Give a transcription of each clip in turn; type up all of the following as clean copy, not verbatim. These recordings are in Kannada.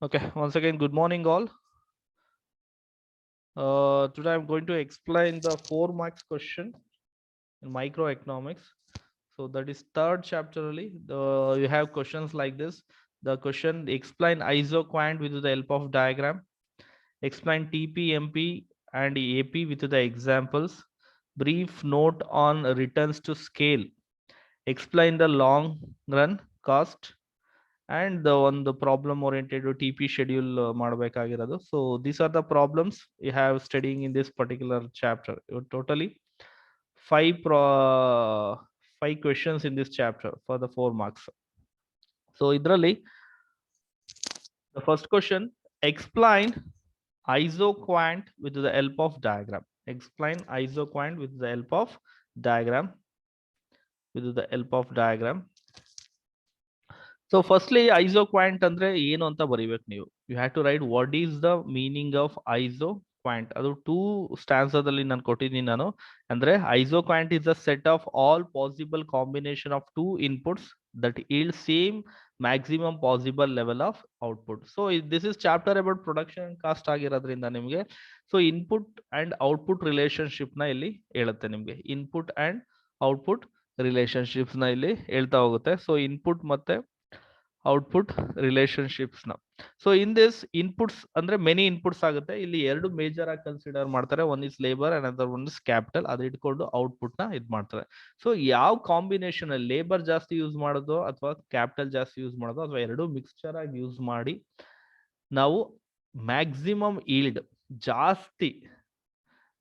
Okay, once again, good morning, all. Today I'm going to explain the 4 marks question in microeconomics. So that is third chapter only. You have questions like this. The question: explain isoquant with the help of diagram. Explain TP, MP, and AP with the examples. Brief note on returns to scale. Explain the long run cost. And the problem oriented TP schedule ಮಾಡಬೇಕಾಗಿರೋದು. So these are the problems you have studying in this particular chapter. Totally five questions in this chapter for the 4 marks. So idರಲ್ಲಿ the first question: explain isoquant with the help of diagram. Explain isoquant with the help of diagram. So firstly, isoquant ಅಂದ್ರೆ ಏನು ಅಂತ ಬರಿಬೇಕು ನೀವು. You have to write what is the meaning of isoquant. ಅದು 2 ಸ್ಟಾನ್ಸಾದಲ್ಲಿ ನಾನು ಕೊಟ್ಟಿದ್ದೀನಿ ನಾನು. ಅಂದ್ರೆ isoquant is a set of all possible combination of 2 inputs that yield same maximum possible level of output. So this is chapter about production and cost ಆಗಿರೋದ್ರಿಂದ ನಿಮಗೆ so input and output relationship ನ ಇಲ್ಲಿ ಹೇಳುತ್ತೆ ನಿಮಗೆ. ಇನ್ಪುಟ್ ಅಂಡ್ ಔಟ್ಪುಟ್ ರಿಲೇಶನ್ಶಿಪ್ಸ್ ನ ಇಲ್ಲಿ ಹೇಳ್ತಾ ಹೋಗುತ್ತೆ. ಸೊ ಇನ್ಪುಟ್ ಮತ್ತೆ ಔಟ್ಪುಟ್ ರಿಲೇಶನ್ಶಿಪ್ಸ್ ನ. ಸೊ ಇನ್ ದಿಸ್ ಇನ್ಪುಟ್ಸ್ ಅಂದ್ರೆ ಮೆನಿ ಇನ್ಪುಟ್ಸ್ ಆಗುತ್ತೆ. ಇಲ್ಲಿ 2 ಮೇಜರ್ ಆಗಿ ಕನ್ಸಿಡರ್ ಮಾಡ್ತಾರೆ. One is labour and other one is capital. ಅದು ಇಟ್ಕೊಂಡು ಔಟ್ಪುಟ್ ನ ಇದ್ ಮಾಡ್ತಾರೆ. ಸೊ ಯಾವ ಕಾಂಬಿನೇಷನ್ ಅಲ್ಲಿ ಲೇಬರ್ ಜಾಸ್ತಿ ಯೂಸ್ ಮಾಡೋದು ಅಥವಾ ಕ್ಯಾಪಿಟಲ್ ಜಾಸ್ತಿ ಯೂಸ್ ಮಾಡೋದು ಅಥವಾ 2 ಮಿಕ್ಸ್ಚರ್ ಆಗಿ ಯೂಸ್ ಮಾಡಿ ನಾವು ಮ್ಯಾಕ್ಸಿಮಮ್ ಈಲ್ಡ್ ಜಾಸ್ತಿ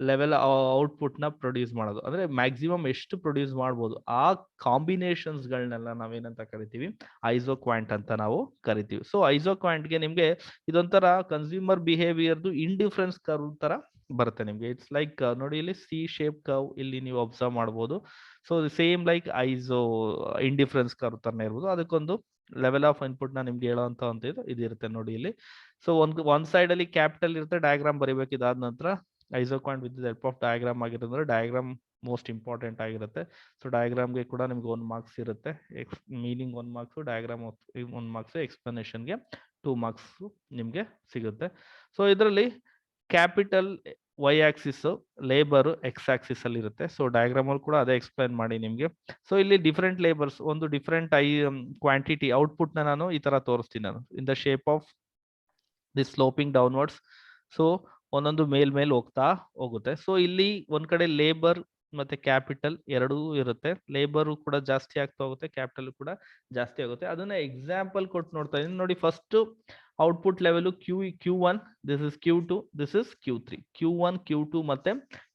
ಲೆವೆಲ್ ಔಟ್ಪುಟ್ ನ ಪ್ರೊಡ್ಯೂಸ್ ಮಾಡೋದು. ಅಂದ್ರೆ ಮ್ಯಾಕ್ಸಿಮಮ್ ಎಷ್ಟು ಪ್ರೊಡ್ಯೂಸ್ ಮಾಡ್ಬೋದು ಆ ಕಾಂಬಿನೇಷನ್ಸ್ ಗಳನ್ನೆಲ್ಲ ನಾವೇನಂತ ಕರಿತೀವಿ, ಐಸೋಕ್ವಾಂಟ್ ಅಂತ ನಾವು ಕರಿತೀವಿ. ಸೊ ಐಸೋಕ್ವಾಂಟ್ ಗೆ ನಿಮ್ಗೆ ಇದೊಂಥರ ಕನ್ಸ್ಯೂಮರ್ ಬಿಹೇವಿಯರ್ದು ಇಂಡಿಫರೆನ್ಸ್ ಕರ್ವ್ ತರ ಬರುತ್ತೆ ನಿಮ್ಗೆ. ಇಟ್ಸ್ ಲೈಕ್ ನೋಡಿ ಇಲ್ಲಿ ಸಿ ಶೇಪ್ ಕರ್ವ್ ಇಲ್ಲಿ ನೀವು ಅಬ್ಸರ್ವ್ ಮಾಡ್ಬೋದು. So same like iso indifference curve ತರನೇ ಇರ್ಬೋದು. ಅದಕ್ಕೊಂದು ಲೆವೆಲ್ ಆಫ್ ಇನ್ಪುಟ್ ನ ನಿಮ್ಗೆ ಹೇಳೋಂತ ಒಂದು ಇದಿರುತ್ತೆ ನೋಡಿ ಇಲ್ಲಿ. ಸೊ ಒಂದ್ ಸೈಡ್ ಅಲ್ಲಿ ಕ್ಯಾಪಿಟಲ್ ಇರುತ್ತೆ, ಡಯಾಗ್ರಾಮ್ ಬರಿಬೇಕು. ಇದಾದ ನಂತರ isoquant with help of diagram ಆಗಿರೋದ್ರೆ ಡಯಾಗ್ರಾಮ್ ಮೋಸ್ಟ್ ಇಂಪಾರ್ಟೆಂಟ್ ಆಗಿರುತ್ತೆ. ಸೊ ಡಯಾಗ್ರಾಮ್ಗೆ ಕೂಡ ನಿಮ್ಗೆ 1 ಮಾರ್ಕ್ಸ್ ಇರುತ್ತೆ. ಮೀನಿಂಗ್ 1 ಮಾರ್ಕ್ಸ್, ಡಯಾಗ್ರಾಮ್ 1 ಮಾರ್ಕ್ಸ್, ಎಕ್ಸ್ಪ್ಲನೇಷನ್ಗೆ 2 ಮಾರ್ಕ್ಸ್ ನಿಮ್ಗೆ ಸಿಗುತ್ತೆ. ಸೊ ಇದರಲ್ಲಿ capital Y axis, labour X axis ಅಲ್ಲಿ ಇರುತ್ತೆ. ಸೊ ಡಯಾಗ್ರಾಮ್ ಅಲ್ಲಿ ಕೂಡ ಅದೇ ಎಕ್ಸ್ಪ್ಲೈನ್ ಮಾಡಿ ನಿಮ್ಗೆ. ಸೊ ಇಲ್ಲಿ ಡಿಫ್ರೆಂಟ್ ಲೇಬರ್ಸ್, ಒಂದು ಡಿಫ್ರೆಂಟ್ ಕ್ವಾಂಟಿಟಿ ಔಟ್ಪುಟ್ ನ ನಾನು ಈ ತರ ತೋರಿಸ್ತೀನಿ ನಾನು in the shape of this sloping downwards. So ಒಂದೊಂದು ಮೇಲ್ ಹೋಗ್ತಾ ಹೋಗುತ್ತೆ. ಸೊ ಇಲ್ಲಿ ಒಂದ್ ಕಡೆ ಲೇಬರ್ ಮತ್ತೆ ಕ್ಯಾಪಿಟಲ್ ಎರಡೂ ಇರುತ್ತೆ. ಲೇಬರ್ ಕೂಡ ಜಾಸ್ತಿ ಆಗ್ತಾ ಹೋಗುತ್ತೆ, ಕ್ಯಾಪಿಟಲ್ ಕೂಡ ಜಾಸ್ತಿ ಆಗುತ್ತೆ. ಅದನ್ನ ಎಕ್ಸಾಂಪಲ್ ಕೊಟ್ಟು ನೋಡ್ತಾ ಇದೀನಿ ನೋಡಿ. First output level Q1, this is Q2, this is Q3. Q1, Q2 ಮತ್ತೆ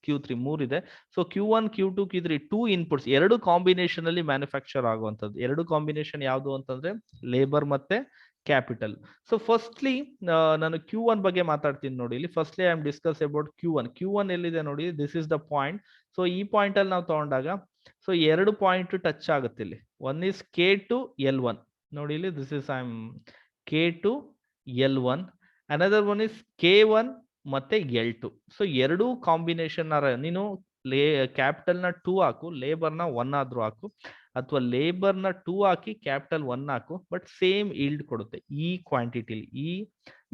Q3 ಮೂರಿದೆ. So Q1, Q2, Q3 2 inputs, 2 combination ಅಲ್ಲಿ ಮ್ಯಾನುಫ್ಯಾಕ್ಚರ್ ಆಗುವಂತದ್ದು. 2 ಕಾಂಬಿನೇಷನ್ ಯಾವುದು ಅಂತಂದ್ರೆ ಲೇಬರ್ ಮತ್ತೆ ಕ್ಯಾಪಿಟಲ್. ಸೊ ಫಸ್ಟ್ಲಿ ನಾನು Q1 ಬಗ್ಗೆ ಮಾತಾಡ್ತೀನಿ ನೋಡಿ. ಇಲ್ಲಿ firstly I am discuss about Q1 ಎಲ್ಲಿದೆ ನೋಡಿ, this is the point. So ಈ ಪಾಯಿಂಟ್ ಅಲ್ಲಿ ನಾವು ತಗೊಂಡಾಗ ಸೊ 2 ಪಾಯಿಂಟ್ ಟಚ್ ಆಗುತ್ತೆ ಇಲ್ಲಿ. ಒನ್ ಇಸ್ K2 L1 ನೋಡಿ ಇಲ್ಲಿ, this is K2 L1. Another one is K1 ಮತ್ತೆ L2. ಸೊ 2 ಕಾಂಬಿನೇಷನ್ ನೀನು ಕ್ಯಾಪಿಟಲ್ ನ 2 ಹಾಕು, ಲೇಬರ್ ನ 1 ಆದ್ರೂ ಹಾಕು, ಅಥವಾ ಲೇಬರ್ ನ 2 ಹಾಕಿ ಕ್ಯಾಪಿಟಲ್ 1 ಹಾಕು, ಬಟ್ ಸೇಮ್ ಈಲ್ಡ್ ಕೊಡುತ್ತೆ. ಈ ಕ್ವಾಂಟಿಟಿಲಿ, ಈ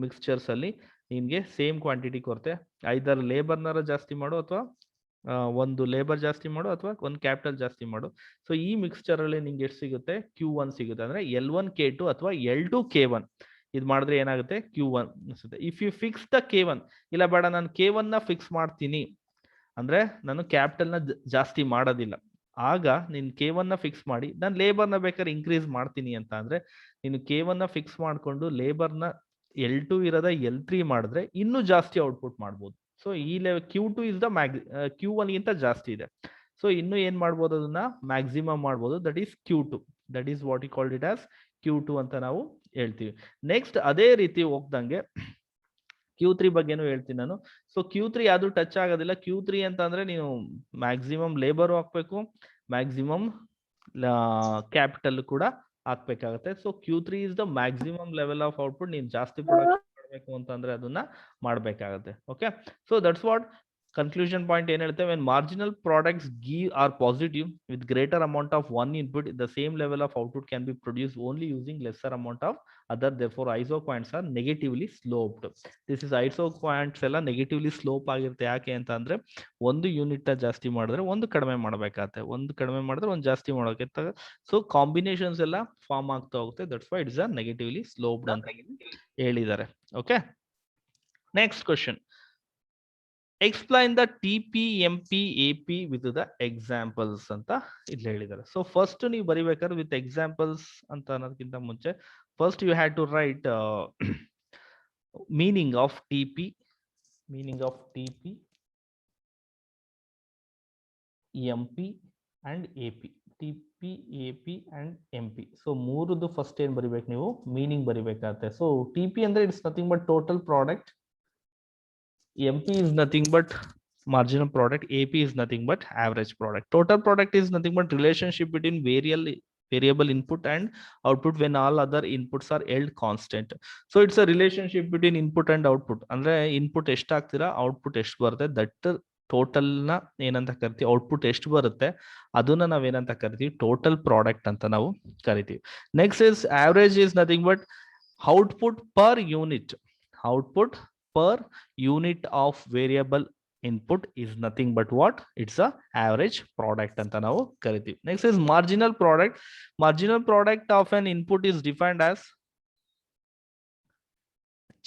ಮಿಕ್ಸ್ಚರ್ಸ್ ಅಲ್ಲಿ ನಿಮ್ಗೆ ಸೇಮ್ ಕ್ವಾಂಟಿಟಿ ಕೊಡುತ್ತೆ. ಐದರ್ ಲೇಬರ್ ನರ ಜಾಸ್ತಿ ಮಾಡು ಅಥವಾ ಒಂದು ಲೇಬರ್ ಜಾಸ್ತಿ ಮಾಡು ಅಥವಾ ಒಂದು ಕ್ಯಾಪಿಟಲ್ ಜಾಸ್ತಿ ಮಾಡು. ಸೊ ಈ ಮಿಕ್ಸ್ಚರ್ ಅಲ್ಲಿ ನಿಮ್ಗೆ ಎಷ್ಟು ಸಿಗುತ್ತೆ, Q1 ಸಿಗುತ್ತೆ. ಅಂದ್ರೆ L1 K2 ಅಥವಾ L2 K1 ಇದು ಮಾಡಿದ್ರೆ ಏನಾಗುತ್ತೆ, Q1 ಅನ್ಸುತ್ತೆ. If you fix the K1, ಇಲ್ಲ ಬೇಡ ನಾನು K1 ನ ಫಿಕ್ಸ್ ಮಾಡ್ತೀನಿ ಅಂದ್ರೆ ನಾನು ಕ್ಯಾಪಿಟಲ್ ನ ಜಾಸ್ತಿ ಮಾಡೋದಿಲ್ಲ, ಆಗ ನೀನು K1 ನ ಫಿಕ್ಸ್ ಮಾಡಿ ನಾನು ಲೇಬರ್ ನ ಬೇಕಾದ್ರೆ ಇನ್ಕ್ರೀಸ್ ಮಾಡ್ತೀನಿ ಅಂತ ಅಂದ್ರೆ ನೀನು K1 ನ ಫಿಕ್ಸ್ ಮಾಡ್ಕೊಂಡು ಲೇಬರ್ ನ L2 ಇರೋದ L3 ಮಾಡಿದ್ರೆ ಇನ್ನೂ ಜಾಸ್ತಿ ಔಟ್ಪುಟ್ ಮಾಡ್ಬೋದು. ಸೊ ಈ Q2 ಇಸ್ ದ Q1 ಗಿಂತ ಜಾಸ್ತಿ ಇದೆ. ಸೊ ಇನ್ನು ಏನ್ ಮಾಡ್ಬೋದು, ಅದನ್ನ ಮ್ಯಾಕ್ಸಿಮಮ್ ಮಾಡ್ಬೋದು. That is Q2. That is what you called it as Q2 ಅಂತ ನಾವು ಹೇಳ್ತೀವಿ. ನೆಕ್ಸ್ಟ್ ಅದೇ ರೀತಿ ಹೋಗ್ದಂಗೆ Q3 ಬಗ್ಗೆನೂ ಹೇಳ್ತೀನಿ ನಾನು. ಸೊ Q3 ಯಾವ್ದು ಟಚ್ ಆಗೋದಿಲ್ಲ. Q3 ಅಂತ ಅಂದ್ರೆ ನೀವು ಮ್ಯಾಕ್ಸಿಮಮ್ ಲೇಬರ್ ಹಾಕ್ಬೇಕು, ಮ್ಯಾಕ್ಸಿಮಮ್ ಕ್ಯಾಪಿಟಲ್ ಕೂಡ ಹಾಕ್ಬೇಕಾಗತ್ತೆ. So Q3 is the maximum level of output. ನೀನ್ ಜಾಸ್ತಿ ಪ್ರೊಡಕ್ಷನ್ ಮಾಡಬೇಕು ಅಂತಂದ್ರೆ ಅದನ್ನ ಮಾಡ್ಬೇಕಾಗತ್ತೆ. Okay, so that's what conclusion point ಏನ್ ಹೇಳುತ್ತೆ, when marginal products give are positive with greater amount of one input, the same level of output can be produced only using lesser amount of other, therefore isoquants are negatively sloped. This is isoquants ಎಲ್ಲ ನೆಗೆಟಿವ್ಲಿ ಸ್ಲೋಪ್ ಆಗಿರುತ್ತೆ. ಯಾಕೆ ಅಂತ ಅಂದ್ರೆ ಒಂದು ಯೂನಿಟ್ ಜಾಸ್ತಿ ಮಾಡಿದ್ರೆ ಒಂದು ಕಡಿಮೆ ಮಾಡಬೇಕಾಗತ್ತೆ, ಒಂದು ಕಡಿಮೆ ಮಾಡಿದ್ರೆ ಒಂದು ಜಾಸ್ತಿ ಮಾಡೋಕೆ, ಸೊ ಕಾಂಬಿನೇಷನ್ಸ್ ಎಲ್ಲ ಫಾರ್ಮ್ ಆಗ್ತಾ ಹೋಗುತ್ತೆ. That's why it's a negatively sloped ಅಂತ ಹೇಳಿದ್ದಾರೆ. Okay, next question, explain the TP, MP, AP with the examples ಅಂತ ಇಲ್ಲಿ ಹೇಳಿದ್ದಾರೆ. ಸೊ ಫಸ್ಟ್ ನೀವು ಬರಿಬೇಕಾದ್ರೆ ವಿತ್ ಎಕ್ಸಾಂಪಲ್ಸ್ ಅಂತ ಅನ್ನೋದಕ್ಕಿಂತ ಮುಂಚೆ first you had to write meaning of TP, MP and AP, TP, AP and MP. So ಮೂರದ್ದು ಫಸ್ಟ್ ಏನ್ ಬರಿಬೇಕು ನೀವು, ಮೀನಿಂಗ್ ಬರಿಬೇಕಾಗತ್ತೆ. ಸೊ TP ಅಂದ್ರೆ it's nothing but total product, MP is nothing but marginal product, AP is nothing but average product. Total product is nothing but relationship between variable input and output when all other inputs are held constant. So it's a relationship between input and output. ಅಂದ್ರೆ ಇನ್ಪುಟ್ ಎಷ್ಟು ಹಾಕ್ತೀರಾ ಔಟ್ಪುಟ್ ಎಷ್ಟು ಬರುತ್ತೆ, ದಟ್ ಟೋಟಲ್ ನ ಏನಂತ ಕರಿತೀವಿ, ಔಟ್ಪುಟ್ ಎಷ್ಟು ಬರುತ್ತೆ ಅದನ್ನ ನಾವೇನಂತ ಕರಿತೀವಿ, ಟೋಟಲ್ ಪ್ರಾಡಕ್ಟ್ ಅಂತ ನಾವು ಕರಿತೀವಿ. Next is average is nothing but output per unit, output per unit of variable input is nothing but what, it's a average product anta ನಾವು ಕರಿತೀವಿ. Next is marginal product. Marginal product of an input is defined as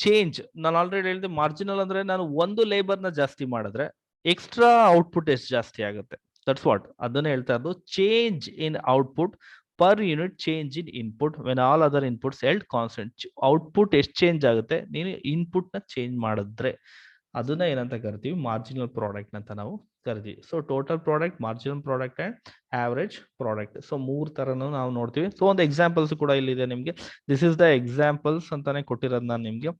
change. ನಾನು ಆಲ್ರೆಡಿ ಹೇಳಿದೆ, ಮಾರ್ಜಿನಲ್ ಅಂದ್ರೆ ನಾನು ಒಂದು ಲೇಬರ್ ನ ಜಾಸ್ತಿ ಮಾಡಿದ್ರೆ ಎಕ್ಸ್ಟ್ರಾ ಔಟ್ಪುಟ್ ಎಷ್ಟು ಜಾಸ್ತಿ ಆಗುತ್ತೆ, ದಟ್ಸ್ ವಾಟ್ ಅದನ್ನ ಹೇಳ್ತಾ ಇರೋದು. Change in output per unit change in input when all other inputs held constant. Output ಎಷ್ಟು ಚೇಂಜ್ ಆಗುತ್ತೆ ನೀನು ಇನ್ಪುಟ್ ನ ಚೇಂಜ್ ಮಾಡಿದ್ರೆ ಅದನ್ನ ಏನಂತ ಕರಿತೀವಿ, ಮಾರ್ಜಿನಲ್ ಪ್ರಾಡಕ್ಟ್ ಅಂತ ನಾವು ಕರಿತೀವಿ. So total product, marginal product and average product. So ಮೂರ್ ತರನು ನಾವು ನೋಡ್ತೀವಿ. ಸೊ ಒಂದು ಎಕ್ಸಾಂಪಲ್ಸ್ ಕೂಡ ಇಲ್ಲಿದೆ ನಿಮ್ಗೆ. ದಿಸ್ ಇಸ್ ದ ಎಕ್ಸಾಂಪಲ್ಸ್ ಅಂತಾನೆ ಕೊಟ್ಟಿರೋದು ನಾನು ನಿಮ್ಗೆ.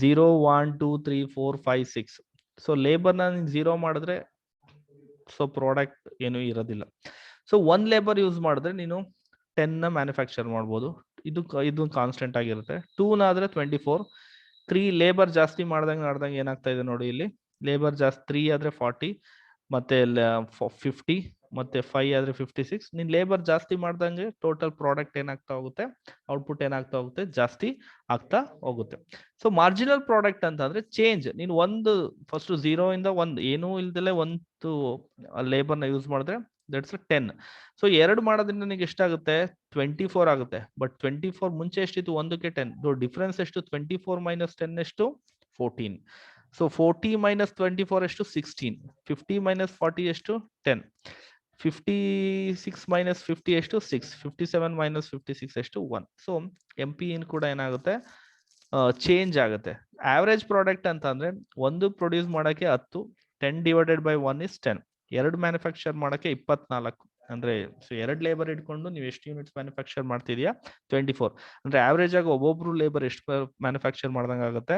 0 1 2 3 4 5 6. ಸೊ ಲೇಬರ್ ನ 0 ಮಾಡಿದ್ರೆ ಸೊ ಪ್ರಾಡಕ್ಟ್ ಏನು ಇರೋದಿಲ್ಲ. ಸೊ ಒಂದ್ ಲೇಬರ್ ಯೂಸ್ ಮಾಡಿದ್ರೆ ನೀನು 10 ನ ಮ್ಯಾನುಫ್ಯಾಕ್ಚರ್ ಮಾಡ್ಬೋದು, ಇದು ಕಾನ್ಸ್ಟೆಂಟ್ ಆಗಿರುತ್ತೆ. 2 ಆದ್ರೆ 24. 3 ಲೇಬರ್ ಜಾಸ್ತಿ ಮಾಡ್ದಂಗೆ ಏನಾಗ್ತಾ ಇದೆ ನೋಡಿ, ಇಲ್ಲಿ ಲೇಬರ್ ಜಾಸ್ತಿ 3 ಆದ್ರೆ 40 ಮತ್ತೆ 50 ಮತ್ತೆ 5 ಆದ್ರೆ 56. ನೀನ್ ಲೇಬರ್ ಜಾಸ್ತಿ ಮಾಡ್ದಂಗೆ ಟೋಟಲ್ ಪ್ರಾಡಕ್ಟ್ ಏನಾಗ್ತಾ ಹೋಗುತ್ತೆ, ಔಟ್ಪುಟ್ ಏನಾಗ್ತಾ ಹೋಗುತ್ತೆ, ಜಾಸ್ತಿ ಆಗ್ತಾ ಹೋಗುತ್ತೆ. ಸೊ ಮಾರ್ಜಿನಲ್ ಪ್ರಾಡಕ್ಟ್ ಅಂತ ಅಂದ್ರೆ ಚೇಂಜ್. ನೀನು ಒಂದು ಫಸ್ಟ್ 0 ಇಂದ 1 ಏನೂ ಇಲ್ದಲೆ ಒಂದು ಲೇಬರ್ ನ ಯೂಸ್ ಮಾಡಿದ್ರೆ ದಟ್ಸ್ 10. ಸೊ 2 ಮಾಡೋದ್ರಿಂದ ನಿನಗೆ ಎಷ್ಟಾಗುತ್ತೆ, 24 ಆಗುತ್ತೆ. ಬಟ್ 24 ಮುಂಚೆ ಎಷ್ಟಿತ್ತು, 1ಕ್ಕೆ 10. ಡಿಫ್ರೆನ್ಸ್ ಎಷ್ಟು, 24 ಮೈನಸ್ 10 ಎಷ್ಟು, 14. ಸೊ 40 ಮೈನಸ್ 24 ಎಷ್ಟು, 16. 50 ಮೈನಸ್ 40 ಎಷ್ಟು, 10. 56 ಮೈನಸ್ 50 ಎಷ್ಟು, 6. 57 ಮೈನಸ್ 56 ಎಷ್ಟು, 1. ಸೊ MP ಇನ್ ಕೂಡ ಏನಾಗುತ್ತೆ, ಚೇಂಜ್ ಆಗುತ್ತೆ. ಆವರೇಜ್ ಪ್ರಾಡಕ್ಟ್ ಅಂತ ಅಂದ್ರೆ ಒಂದು ಪ್ರೊಡ್ಯೂಸ್ ಮಾಡಕ್ಕೆ 10, 10 ಡಿವೈಡೆಡ್ ಬೈ 1 ಇಸ್ 10. 2 ಮ್ಯಾನುಫ್ಯಾಕ್ಚರ್ ಮಾಡಕ್ಕೆ 24. ಅಂದ್ರೆ ಸೊ 2 ಲೇಬರ್ ಇಟ್ಕೊಂಡು ನೀವು ಎಷ್ಟು ಯೂನಿಟ್ಸ್ ಮ್ಯಾನುಫ್ಯಾಕ್ಚರ್ ಮಾಡ್ತಿದ್ಯಾ, 24. ಅಂದ್ರೆ ಆವರೇಜ್ ಆಗಿ ಒಬ್ಬೊಬ್ರು ಲೇಬರ್ ಎಷ್ಟು ಮ್ಯಾನುಫ್ಯಾಕ್ಚರ್ ಮಾಡ್ದಂಗ ಆಗುತ್ತೆ,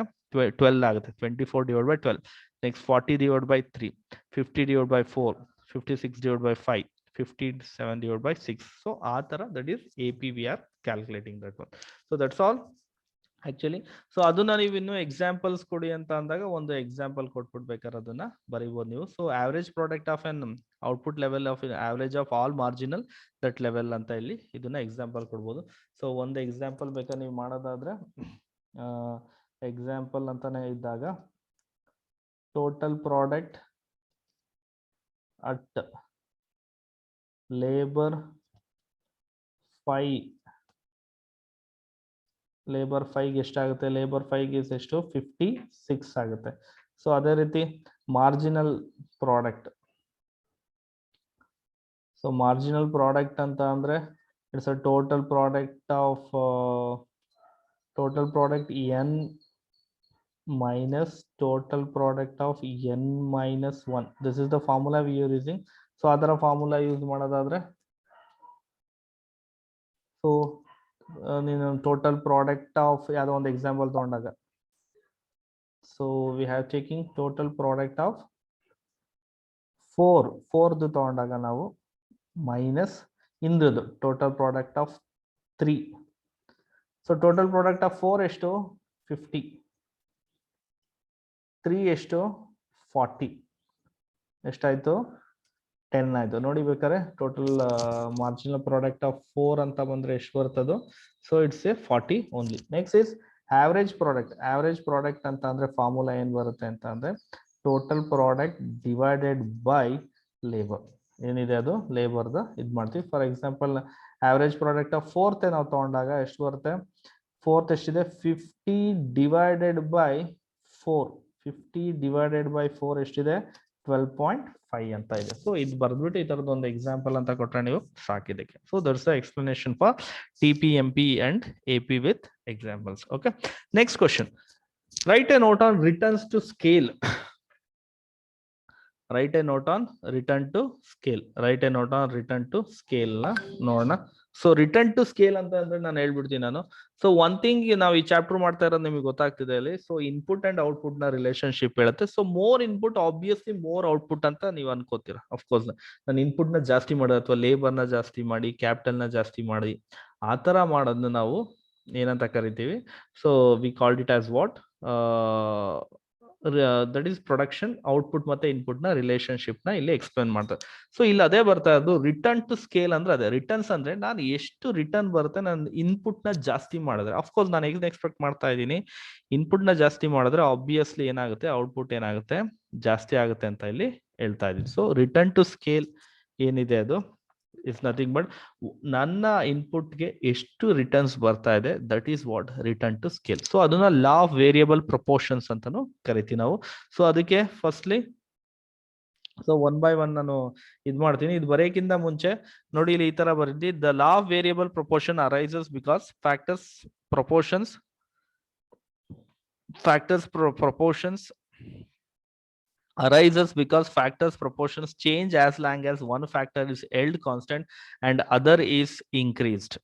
12 ಆಗುತ್ತೆ. 24 divide by 12. Next 40 divide by 3, 50 divide by 4, 56 divided by 5, 57 divided by 6. So ಆ ತರ that is AP we are calculating that one. So that's all actually. So ಅದನ್ನ ನೀವು ಇನ್ನು ಎಕ್ಸಾಂಪಲ್ಸ್ ಕೊಡಿ ಅಂತ ಅಂದಾಗ ಒಂದು ಎಕ್ಸಾಂಪಲ್ ಕೊಟ್ಬಿಡ್ಬೇಕಾದ್ರೆ ಅದನ್ನ ಬರೀಬಹುದು ನೀವು. So average product of N output level of average of all marginal that level ಅಂತ ಇಲ್ಲಿ ಇದನ್ನ ಎಕ್ಸಾಂಪಲ್ ಕೊಡ್ಬೋದು. ಸೊ ಒಂದು ಎಕ್ಸಾಂಪಲ್ ಬೇಕಾದ್ರೆ ನೀವು ಮಾಡೋದಾದ್ರೆ ಎಕ್ಸಾಂಪಲ್ ಅಂತಾನೆ ಇದ್ದಾಗ ಟೋಟಲ್ ಪ್ರಾಡಕ್ಟ್ at labor 5 ಗೆ ಎಷ್ಟಾಗುತ್ತೆ, ಲೇಬರ್ 5 ಗೆ ಎಷ್ಟು, 56 ಆಗುತ್ತೆ. ಸೊ ಅದೇ ರೀತಿ marginal product. So marginal product ಅಂತ ಅಂದ್ರೆ it's a total product n minus total product of n minus 1. This is the formula we are using. So ಅದರ ಫಾರ್ಮುಲಾ ಯೂಸ್ ಮಾಡೋದಾದ್ರೆ ಸೊ ನೀನು ಟೋಟಲ್ ಪ್ರಾಡಕ್ಟ್ ಆಫ್ ಯಾವುದೋ ಒಂದು ಎಕ್ಸಾಂಪಲ್ ತಗೊಂಡಾಗ, so we have taking total product of 4 ತಗೊಂಡಾಗ ನಾವು ಮೈನಸ್ ಇಂದ್ರದ್ದು total product of 3. So total product of 4 ಎಷ್ಟು, 50. 3 ಎಷ್ಟು, 40. ಎಷ್ಟಾಯ್ತು 10 ಆಯ್ತು ನೋಡಿ ಬೇಕಾದ್ರೆ ಟೋಟಲ್ ಮಾರ್ಜಿನಲ್ ಪ್ರಾಡಕ್ಟ್ ಆಫ್ 4 ಅಂತ ಬಂದ್ರೆ ಎಷ್ಟು ಬರ್ತದೋ so it's A 40 only. Next is average product ಅಂತ ಅಂದ್ರೆ ಫಾರ್ಮುಲಾ ಏನ್ ಬರುತ್ತೆ ಅಂತ ಅಂದ್ರೆ total product divided by labour. ಏನಿದೆ ಅದು ಲೇಬರ್ದ ಇದ್ ಮಾಡ್ತೀವಿ. For example average product of 4th ನಾವು ತಗೊಂಡಾಗ ಎಷ್ಟು ಬರುತ್ತೆ 4th ಎಷ್ಟಿದೆ 50 ಡಿವೈಡೆಡ್ ಬೈ 4. 50 ಡಿವೈಡೆಡ್ ಬೈ 4 ಎಷ್ಟಿದೆ 12.5 ಅಂತ ಇದೆ. ಸೊ ಇದು ಬರ್ದ್ಬಿಟ್ಟು ಈ ತರದ ಒಂದು ಎಕ್ಸಾಂಪಲ್ ಅಂತ ಕೊಟ್ರೆ ನೀವು ಸಾಕಿದಕ್ಕೆ. So that's the explanation for TPMP and AP with examples. Okay, next question. Write a note on returns to scale. Write a note on return to scale. Write a note on return to scale ನ ನೋಡೋಣ. ಸೊ ರಿಟರ್ನ್ ಟು ಸ್ಕೇಲ್ ಅಂತ ಅಂದ್ರೆ ನಾನು ಹೇಳ್ಬಿಡ್ತೀನಿ ನಾನು. ಸೊ ಒನ್ ಥಿಂಗ್ ನಾವು ಈ ಚಾಪ್ಟರ್ ಮಾಡ್ತಾ ಇರೋದು ನಿಮಗೆ ಗೊತ್ತಾಗ್ತಿದೆ ಅಲ್ಲಿ. ಸೊ ಇನ್ಪುಟ್ ಅಂಡ್ ಔಟ್ಪುಟ್ ನ ರಿಲೇಶನ್ಶಿಪ್ ಹೇಳುತ್ತೆ. So more input obviously more output ಅಂತ ನೀವು ಅನ್ಕೋತೀರಾ. ಅಫ್ಕೋರ್ಸ್ ನಾನು ಇನ್ಪುಟ್ ನ ಜಾಸ್ತಿ ಮಾಡೋದು ಅಥವಾ ಲೇಬರ್ ನ ಜಾಸ್ತಿ ಮಾಡಿ ಕ್ಯಾಪಿಟಲ್ ನ ಜಾಸ್ತಿ ಮಾಡಿ ಆ ತರ ಮಾಡೋದನ್ನ ನಾವು ಏನಂತ ಕರಿತೀವಿ. So we called it as what that is production. Output ಮತ್ತೆ ಇನ್ಪುಟ್ ನ ರಿಲೇಶನ್ಶಿಪ್ ನ ಇಲ್ಲಿ ಎಕ್ಸ್ಪ್ಲೇನ್ ಮಾಡ್ತಾರೆ. ಸೊ ಇಲ್ಲಿ ಅದೇ ಬರ್ತಾ ಇರೋದು ರಿಟರ್ನ್ ಟು ಸ್ಕೇಲ್ ಅಂದ್ರೆ ಅದೇ. ರಿಟರ್ನ್ಸ್ ಅಂದ್ರೆ ನಾನು ಎಷ್ಟು ರಿಟರ್ನ್ ಬರುತ್ತೆ ನಾನು ಇನ್ಪುಟ್ ನ ಜಾಸ್ತಿ ಮಾಡಿದ್ರೆ. ಅಫ್ಕೋರ್ಸ್ ನಾನು ಹೇಗೆ ಎಕ್ಸ್ಪೆಕ್ಟ್ ಮಾಡ್ತಾ ಇದ್ದೀನಿ ಇನ್ಪುಟ್ ನ ಜಾಸ್ತಿ ಮಾಡಿದ್ರೆ ಆಬ್ವಿಯಸ್ಲಿ ಏನಾಗುತ್ತೆ ಔಟ್ಪುಟ್ ಏನಾಗುತ್ತೆ ಜಾಸ್ತಿ ಆಗುತ್ತೆ ಅಂತ ಇಲ್ಲಿ ಹೇಳ್ತಾ ಇದ್ದೀನಿ. ಸೊ ರಿಟರ್ನ್ ಟು ಸ್ಕೇಲ್ ಏನಿದೆ ಅದು ಇಸ್ ನಥಿಂಗ್ ಬಟ್ ನನ್ನ ಇನ್ಪುಟ್ಗೆ ಎಷ್ಟು ರಿಟರ್ನ್ಸ್ ಬರ್ತಾ ಇದೆ that is what return to scale. So ಅದನ್ನ ಲಾ ಆಫ್ ವೇರಿಯಬಲ್ ಪ್ರಪೋರ್ಷನ್ಸ್ ಅಂತಾನು ಕರಿತೀವಿ ನಾವು. ಸೊ ಅದಕ್ಕೆ ಫಸ್ಟ್ಲಿ ಸೊ 1 by 1 ನಾನು ಇದ್ ಮಾಡ್ತೀನಿ. ಇದು ಬರೆಯಕ್ಕಿಂತ ಮುಂಚೆ ನೋಡಿ ಇಲ್ಲಿ ಈ ತರ ಬರೀತಿ. The law of variable proportion arises because proportions arises because factors proportions change as long as one factor is held constant and other is increased.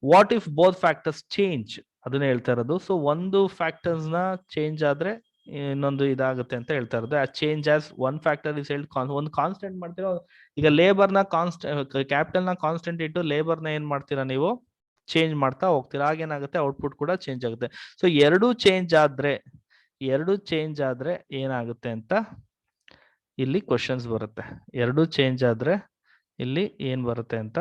What if both factors change? ಅದನ್ನ ಹೇಳ್ತಾ ಇರೋದು. ಸೊ ಒಂದು ಫ್ಯಾಕ್ಟರ್ಸ್ ನ ಚೇಂಜ್ ಆದ್ರೆ ಇನ್ನೊಂದು ಇದಾಗುತ್ತೆ ಅಂತ ಹೇಳ್ತಾ ಇರೋದು. ಆ change as one factor is held ಒಂದು ಕಾನ್ಸ್ಟೆಂಟ್ ಮಾಡ್ತೀರಾ. ಈಗ ಲೇಬರ್ ನ ಕ್ಯಾಪಿಟಲ್ ನ ಕಾನ್ಸ್ಟೆಂಟ್ ಇಟ್ಟು ಲೇಬರ್ ನ ಏನ್ ಮಾಡ್ತೀರಾ ನೀವು ಚೇಂಜ್ ಮಾಡ್ತಾ ಹೋಗ್ತೀರಾ. ಆಗೇನಾಗುತ್ತೆ ಔಟ್ಪುಟ್ ಕೂಡ ಚೇಂಜ್ ಆಗುತ್ತೆ. ಸೊ ಎರಡು ಚೇಂಜ್ ಆದ್ರೆ ಏನಾಗುತ್ತೆ ಅಂತ ಇಲ್ಲಿ ಕ್ವಶನ್ಸ್ ಬರುತ್ತೆ. ಎರಡು ಚೇಂಜ್ ಆದ್ರೆ ಇಲ್ಲಿ ಏನ್ ಬರುತ್ತೆ ಅಂತ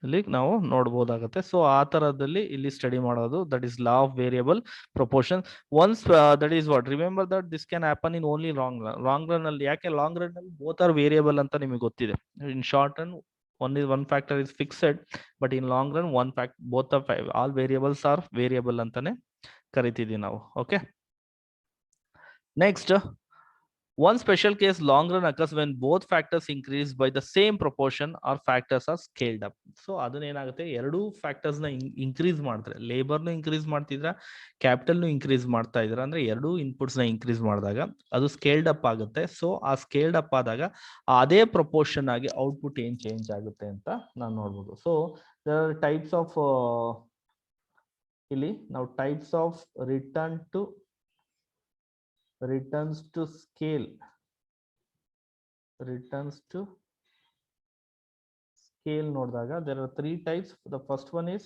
ಇಲ್ಲಿ ನಾವು ನೋಡ್ಬೋದಾಗುತ್ತೆ. ಸೊ ಆ ತರದಲ್ಲಿ ಇಲ್ಲಿ ಸ್ಟಡಿ ಮಾಡೋದು that is law of variable proportion. Once that is what remember that this can happen in only long run ಅಲ್ಲಿ. ಯಾಕೆ ಲಾಂಗ್ ರನ್ ಅಲ್ಲಿ ಬೋತ್ ಆರ್ ವೇರಿಯಬಲ್ ಅಂತ ನಿಮಗೆ ಗೊತ್ತಿದೆ. In short run one factor is fixed, but in long run both of all variables are variable ಅಂತಾನೆ ಕರಿತಿದೀವಿ ನಾವು. Okay, next one special case long run occurs when both factors increase by the same proportion or factors are scaled up. So ಅದನ್ನ ಏನಾಗುತ್ತೆ ಎರಡು ಫ್ಯಾಕ್ಟರ್ಸ್ ನ ಇನ್ಕ್ರೀಸ್ ಮಾಡಿದ್ರೆ ಲೇಬರ್ ನು ಇನ್ಕ್ರೀಸ್ ಮಾಡ್ತಿದ್ರ ಕ್ಯಾಪಿಟಲ್ ನು ಇನ್ಕ್ರೀಸ್ ಮಾಡ್ತಾ ಇದ್ರ ಅಂದ್ರೆ ಎರಡು ಇನ್ಪುಟ್ಸ್ ನ ಇನ್ಕ್ರೀಸ್ ಮಾಡಿದಾಗ ಅದು ಸ್ಕೇಲ್ಡ್ ಅಪ್ ಆಗುತ್ತೆ. ಸೊ ಆ ಸ್ಕೇಲ್ಡ್ ಅಪ್ ಆದಾಗ ಅದೇ ಪ್ರಪೋರ್ಷನ್ ಆಗಿ ಔಟ್ಪುಟ್ ಏನ್ ಚೇಂಜ್ ಆಗುತ್ತೆ ಅಂತ ನಾವು ನೋಡ್ಬೋದು. ಸೊ ಟೈಪ್ಸ್ ಆಫ್ ಇಲ್ಲಿ ನಾವು types of returns to scale ನೋಡಿದಾಗ there are three types. The first one is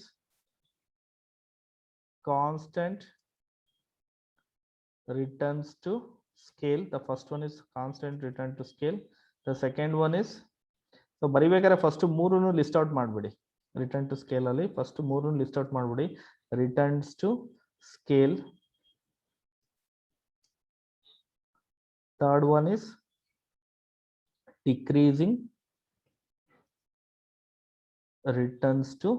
constant returns to scale. The second one is so ಬರಿಬೇಕಾದ್ರೆ ಫಸ್ಟ್ ಮೂರನ್ನು ಲಿಸ್ಟ್ ಔಟ್ ಮಾಡ್ಬಿಡಿ. ರಿಟರ್ನ್ ಟು ಸ್ಕೇಲ್ ಅಲ್ಲಿ ಫಸ್ಟ್ ಮೂರನ್ನು ಲಿಸ್ಟ್ ಔಟ್ ಮಾಡ್ಬಿಡಿ. Returns to scale. Third one is decreasing returns to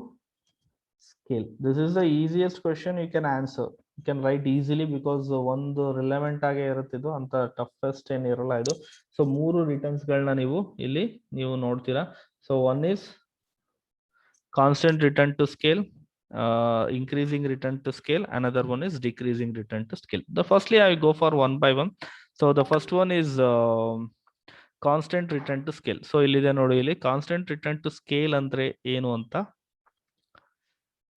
scale. This is the easiest question you can answer. You can write easily because ಒಂದು ರಿಲೆವೆಂಟ್ ಆಗೇ ಇರುತ್ತೆ ಇದು, ಅಂತ ಟಫೆಸ್ಟ್ ಏನ್ ಇರಲ್ಲ ಇದು. ಸೊ ಮೂರು ರಿಟರ್ನ್ಸ್ ಗಳನ್ನ ನೀವು ನೋಡ್ತೀರಾ. So one is constant return to scale, increasing return to scale. Another one is decreasing return to scale. Firstly I will go for one by one. So the first one is constant return to scale. So illide ನೋಡಿ ಇಲ್ಲಿ constant return to scale ಅಂದ್ರೆ ಏನು ಅಂತ.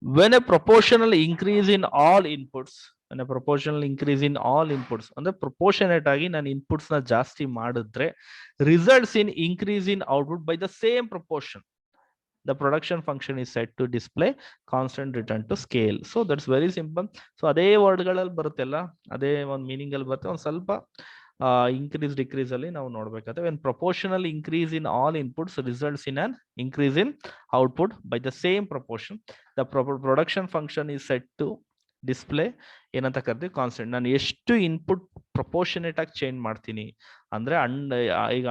when a proportional increase in all inputs ಅಂದ್ರೆ ಪ್ರಪೋರ್ಷನೇಟ್ ಆಗಿ ನಾನು ಇನ್ಪುಟ್ಸ್ ನ ಜಾಸ್ತಿ ಮಾಡಿದ್ರೆ results in increase in output by the same proportion, the production function is set to display constant return to scale. So that's very simple. So ಅದೇ ವರ್ಡ್ ಗಳಲ್ಲಿ ಬರುತ್ತೆಲ್ಲ, ಅದೇ ಒಂದು ಮೀನಿಂಗ್ ಅಲ್ಲಿ ಬರುತ್ತೆ. ಒಂದು ಸ್ವಲ್ಪ increase decrease ಅಲ್ಲಿ ನಾವು ನೋಡ್ಬೇಕಾದ್ರೆ when proportional increase in all inputs results in an increase in output by the same proportion, the production function is set to display ಏನಂತ ಕರಿತೀವಿ ಕಾನ್ಸ್ಟೆಂಟ್. ನಾನು ಎಷ್ಟು ಇನ್ಪುಟ್ ಪ್ರಪೋರ್ಷನೇಟ್ ಆಗಿ ಚೇಂಜ್ ಮಾಡ್ತೀನಿ ಅಂದ್ರೆ ಈಗ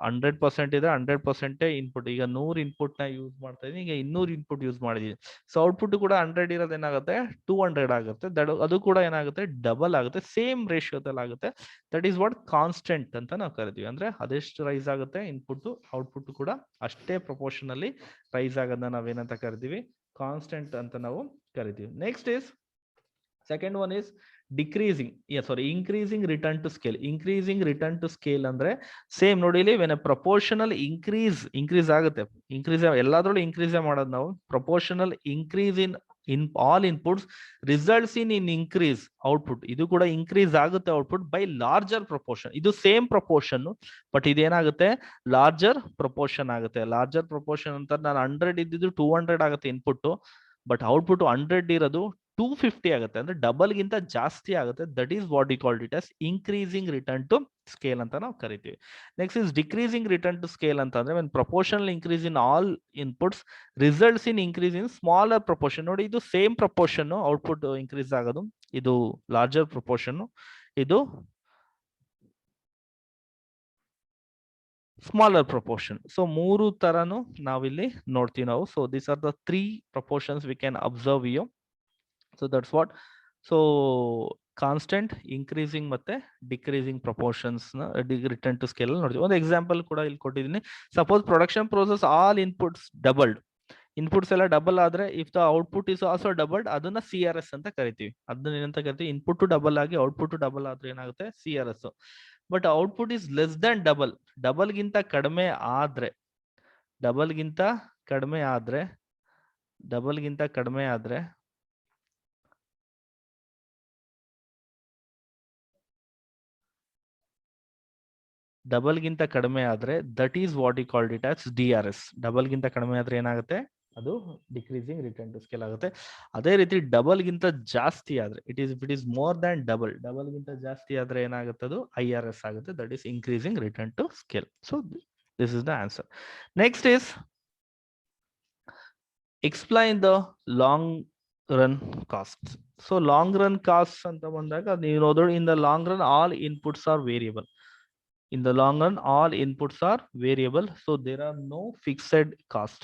100% ಇದೆ 100% ಇನ್ಪುಟ್. ಈಗ 100 ಇನ್ಪುಟ್ ನ ಯೂಸ್ ಮಾಡ್ತಾ ಇದೀನಿ, ಈಗ 200 ಇನ್ಪುಟ್ ಯೂಸ್ ಮಾಡಿದೀನಿ. ಸೊ ಔಟ್ಪುಟ್ ಕೂಡ 100 ಇರೋದು ಏನಾಗುತ್ತೆ 200 ಆಗುತ್ತೆ. ಅದು ಕೂಡ ಏನಾಗುತ್ತೆ ಡಬಲ್ ಆಗುತ್ತೆ, ಸೇಮ್ ರೇಷಿಯೋದಲ್ಲಿ ಆಗುತ್ತೆ. ದಟ್ ಈಸ್ ವಾಟ್ ಕಾನ್ಸ್ಟೆಂಟ್ ಅಂತ ನಾವು ಕರಿತೀವಿ. ಅಂದ್ರೆ ಅದೆಷ್ಟು ರೈಸ್ ಆಗುತ್ತೆ ಇನ್ಪುಟ್, ಔಟ್ಪುಟ್ ಕೂಡ ಅಷ್ಟೇ ಪ್ರಪೋರ್ಷನ್ ಅಲ್ಲಿ ರೈಸ್ ಆಗೋದನ್ನ ನಾವೇನಂತ ಕರಿತೀವಿ ಕಾನ್ಸ್ಟೆಂಟ್ ಅಂತ ನಾವು ಕರಿತೀವಿ. Next is second one is increasing return to scale. Increasing return to scale ಅಂದ್ರೆ ಸೇಮ್ ನೋಡಿ ಇಲ್ಲಿ when a proportional increase ಆಗುತ್ತೆ, increase ಎಲ್ಲಾದ್ರಲ್ಲೂ increase ಮಾಡೋದು ನಾವು. proportional increase in all inputs results in increase output. ಇದು ಕೂಡ increase ಆಗುತ್ತೆ output by larger proportion. ಇದು ಸೇಮ್ proportion ಬಟ್ ಇದೇನಾಗುತ್ತೆ ಲಾರ್ಜರ್ ಪ್ರಪೋರ್ಷನ್ ಆಗುತ್ತೆ. ಲಾರ್ಜರ್ ಪ್ರಪೋರ್ಷನ್ ಅಂತ ನಾನು 100 ಇದ್ದಿದ್ದು 200 ಆಗುತ್ತೆ ಇನ್ಪುಟ್, ಬಟ್ ಔಟ್ಪುಟ್ 100 ಇರೋದು 250 ಆಗುತ್ತೆ, ಅಂದ್ರೆ ಡಬಲ್ ಗಿಂತ ಜಾಸ್ತಿ ಆಗುತ್ತೆ. That is what you called it as increasing return to scale ಅಂತ ನಾವು ಕರಿತೀವಿ. Next is decreasing return to scale ಅಂತ ಅಂದ್ರೆ when proportional increase in all inputs results in increase in smaller proportion. ನೋಡಿ ಇದು ಸೇಮ್ ಪ್ರಪೋರ್ಷನ್ ಔಟ್ಪುಟ್ ಇನ್ಕ್ರೀಸ್ ಆಗೋದು, ಇದು ಲಾರ್ಜರ್ ಪ್ರಪೋರ್ಷನ್, ಇದು ಸ್ಮಾಲರ್ ಪ್ರಪೋರ್ಷನ್. ಸೊ ಮೂರು ತರನು ನಾವಿಲ್ಲಿ ನೋಡ್ತೀವಿ ನಾವು. So these are the 3 proportions we can observe here. So that's what. So constant, increasing ಮತ್ತೆ ಡಿಕ್ರೀಸಿಂಗ್ ಪ್ರಪೋರ್ಷನ್ಸ್ ನ ರಿಟರ್ನ್ ಟು ಸ್ಕೇಲ್ ಅಲ್ಲಿ ನೋಡ್ತೀವಿ. ಒಂದು ಎಕ್ಸಾಂಪಲ್ ಕೂಡ ಇಲ್ಲಿ ಕೊಟ್ಟಿದ್ದೀನಿ. Suppose production process all inputs doubled, inputs ಎಲ್ಲ ಡಬಲ್ ಆದ್ರೆ if the output is also doubled ಅದನ್ನ CRS ಅಂತ ಕರಿತೀವಿ. ಅದನ್ನ ಏನಂತ ಕರಿತೀವಿ ಇನ್ಪುಟ್ ಡಬಲ್ ಆಗಿ ಔಟ್ಪುಟ್ ಡಬಲ್ ಆದ್ರೆ ಏನಾಗುತ್ತೆ CRS. But output is less than double, double ಗಿಂತ ಕಡಿಮೆ ಆದ್ರೆ that is what you called it as DRS. Double ಗಿಂತ ಕಡಿಮೆ ಆದ್ರೆ ಏನಾಗುತ್ತೆ ಅದು ಡಿಕ್ರೀಸಿಂಗ್ ರಿಟರ್ನ್ ಟು ಸ್ಕೇಲ್ ಆಗುತ್ತೆ. ಅದೇ ರೀತಿ ಡಬಲ್ ಗಿಂತ ಜಾಸ್ತಿ ಆದ್ರೆ it is more than double ಗಿಂತ ಜಾಸ್ತಿ ಆದ್ರೆ ಏನಾಗುತ್ತೆ ಅದು IRS ಆಗುತ್ತೆ. That is increasing return to scale. So this is the answer. Next is explain the long run cost. So long run cost ಅಂತ ಬಂದಾಗ ನೀವು ನೋಡೋದು in the long run all inputs are variable. In the long run, all inputs are variable. So there are no fixed cost.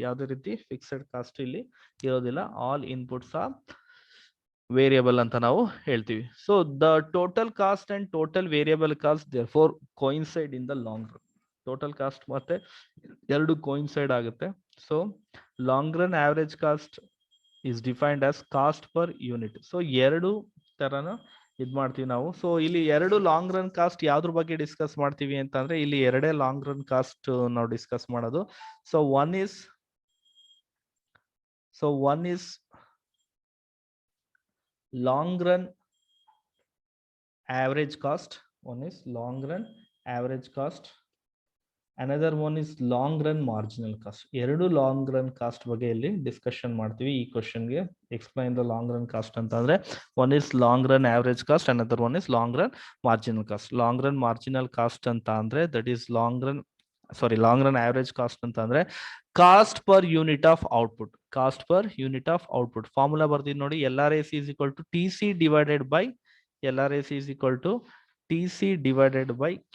ಯಾವುದೇ ರೀತಿ ಫಿಕ್ಸ್ಡ್ ಕಾಸ್ಟ್ ಇಲ್ಲಿ ಇರೋದಿಲ್ಲ. ಆಲ್ ಇನ್ಪುಟ್ಸ್ ಆರ್ ವೇರಿಯಬಲ್ ಅಂತ ನಾವು ಹೇಳ್ತೀವಿ. So the total cost and total variable cost therefore coincide in the long run. Total cost ಮತ್ತೆ ಎರಡು ಕೋಯಿನ್ಸೈಡ್ ಆಗುತ್ತೆ. So long run average cost is defined as cost per unit. So ಎರಡು ತರನ ಇದ್ ಮಾಡ್ತೀವಿ ನಾವು. ಸೊ ಇಲ್ಲಿ ಎರಡು ಲಾಂಗ್ ರನ್ ಕಾಸ್ಟ್ ಯಾವ್ದ್ರ ಬಗ್ಗೆ ಡಿಸ್ಕಸ್ ಮಾಡ್ತೀವಿ ಅಂತಂದ್ರೆ ಇಲ್ಲಿ ಎರಡೇ ಲಾಂಗ್ ರನ್ ಕಾಸ್ಟ್ ನಾವು ಡಿಸ್ಕಸ್ ಮಾಡೋದು. So one is long run average cost. Another one is long run marginal cost. ಎರಡು ಲಾಂಗ್ ರನ್ ಕಾಸ್ಟ್ ಬಗ್ಗೆ ಇಲ್ಲಿ ಡಿಸ್ಕಷನ್ ಮಾಡ್ತೀವಿ ಈ ಕ್ವಶನ್ ಗೆ. Explain the long run cost ಅಂತ ಅಂದ್ರೆ one is long run average cost, another one is long run marginal cost. Long run marginal cost ಅಂತ ಅಂದ್ರೆ that is long run average cost ಅಂತ ಅಂದ್ರೆ cost per unit of output. Formula ಬರ್ತೀನಿ ನೋಡಿ. LRAC is equal to TC divided by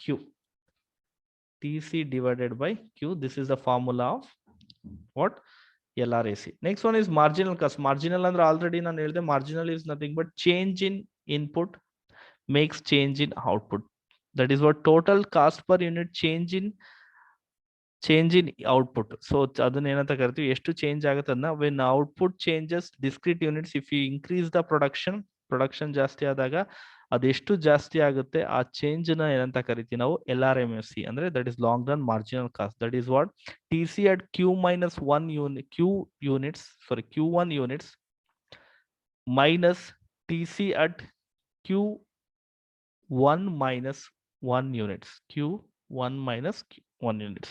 Q. This is the formula of what? LRAC. Next one is marginal cost. Marginal ಅಂದ್ರೆ already ನಾನು ಹೇಳಿದೆ, marginal is nothing but change in input makes change in output. That is what total cost per unit change in output. So ಅದನ್ನ ಏನಂತ ಕರಿತೀವಿ, ಎಷ್ಟು ಚೇಂಜ್ ಆಗುತ್ತೆ ಅದನ್ನ. when output changes discrete units, if you increase the production ಜಾಸ್ತಿ ಆದಾಗ ಅದೆಷ್ಟು ಜಾಸ್ತಿ ಆಗುತ್ತೆ ಆ ಚೇಂಜ್ ನ ಏನಂತ ಕರಿತೀವಿ ನಾವು LRMFC. ಅಂದ್ರೆ that is long run marginal cost. That is what TC at Q1 units minus TC at Q1 minus 1 units.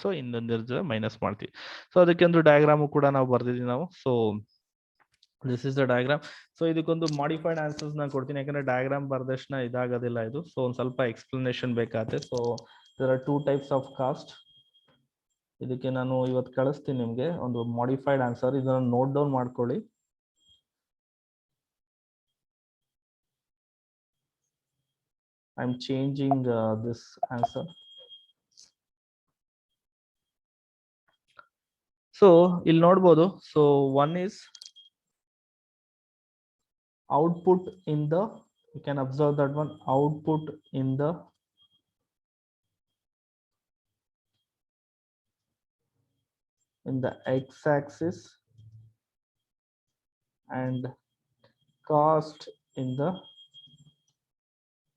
So ಇನ್ನೊಂದು ಮೈನಸ್ ಮಾಡ್ತೀವಿ. ಸೊ ಅದಕ್ಕೆ ಒಂದು ಡಯಾಗ್ರಾಮ್ ಕೂಡ ನಾವು ಬರ್ದಿದ್ದೀವಿ ನಾವು. So this is the diagram. So ಇದಕ್ಕೊಂದು ಮಾಡಿಫೈಡ್ ಆನ್ಸರ್ಸ್ ನಾನು ಕೊಡ್ತೀನಿ, ಯಾಕಂದ್ರೆ ಡಯಾಗ್ರಾಮ್ ಬರ್ದಕ್ಷಣ ಇದಾಗೋದಿಲ್ಲ ಇದು. ಸೊ ಒಂದು ಸ್ವಲ್ಪ ಎಕ್ಸ್ಪ್ಲನೇಷನ್ ಬೇಕಾಗುತ್ತೆ. So there are 2 types of cost. ಇದಕ್ಕೆ ನಾನು ಇವತ್ತು ಕಳಿಸ್ತೀನಿ ನಿಮಗೆ ಒಂದು ಮಾಡಿಫೈಡ್ ಆನ್ಸರ್, ಇದನ್ನು ನೋಟ್ ಡೌನ್ ಮಾಡ್ಕೊಳ್ಳಿ. I am changing this answer. So ಇಲ್ಲಿ ನೋಡ್ಬೋದು. So one is output in the, you can observe that one, output in the x-axis and cost in the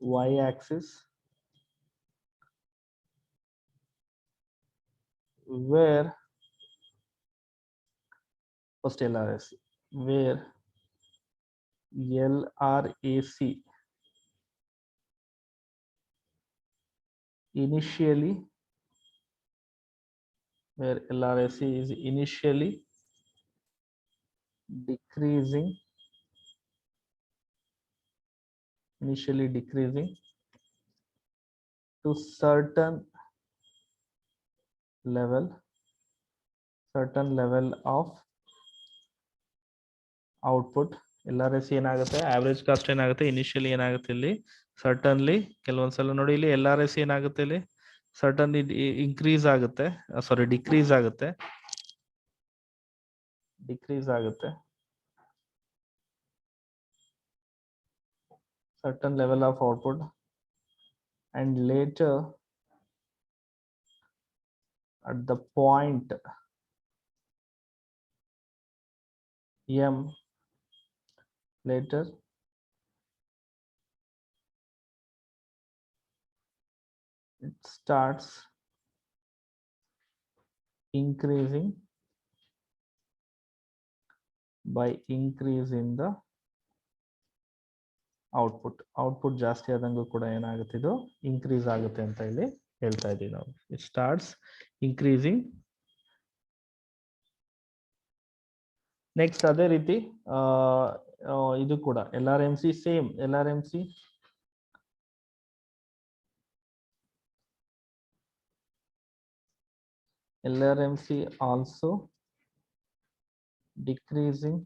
y-axis, where first LRAC, where LRAC initially, where LRAC is initially decreasing to certain level of output. LRAC ಏನಾಗುತ್ತೆ, ಆವರೇಜ್ ಕಾಸ್ಟ್ ಏನಾಗುತ್ತೆ, ಇನಿಷಿಯಲಿ ಏನಾಗುತ್ತೆ ಇಲ್ಲಿ ಸರ್ಟನ್ಲಿ, ಕೆಲವೊಂದ್ಸಲ ನೋಡಿ ಇಲ್ಲಿ LRAC ಏನಾಗುತ್ತೆ, ಇಲ್ಲಿ ಸರ್ಟನ್ಲಿ ಇನ್ಕ್ರೀಸ್ ಆಗುತ್ತೆ, ಸಾರಿ ಡಿಕ್ರೀಸ್ ಆಗುತ್ತೆ certain level of output, and later at the point M, later it starts increasing by increase in the output ಜಾಸ್ತಿ ಆದಂಗೂ ಕೂಡ ಏನಾಗುತ್ತೆ, ಇದು ಇನ್ಕ್ರೀಸ್ ಆಗುತ್ತೆ ಅಂತ ಇಲ್ಲಿ ಹೇಳ್ತಾ ಇದೀವಿ ನಾವು. It starts increasing. ನೆಕ್ಸ್ಟ್ ಅದೇ ರೀತಿ ಇದು ಕೂಡ LRMC same, LRMC also decreasing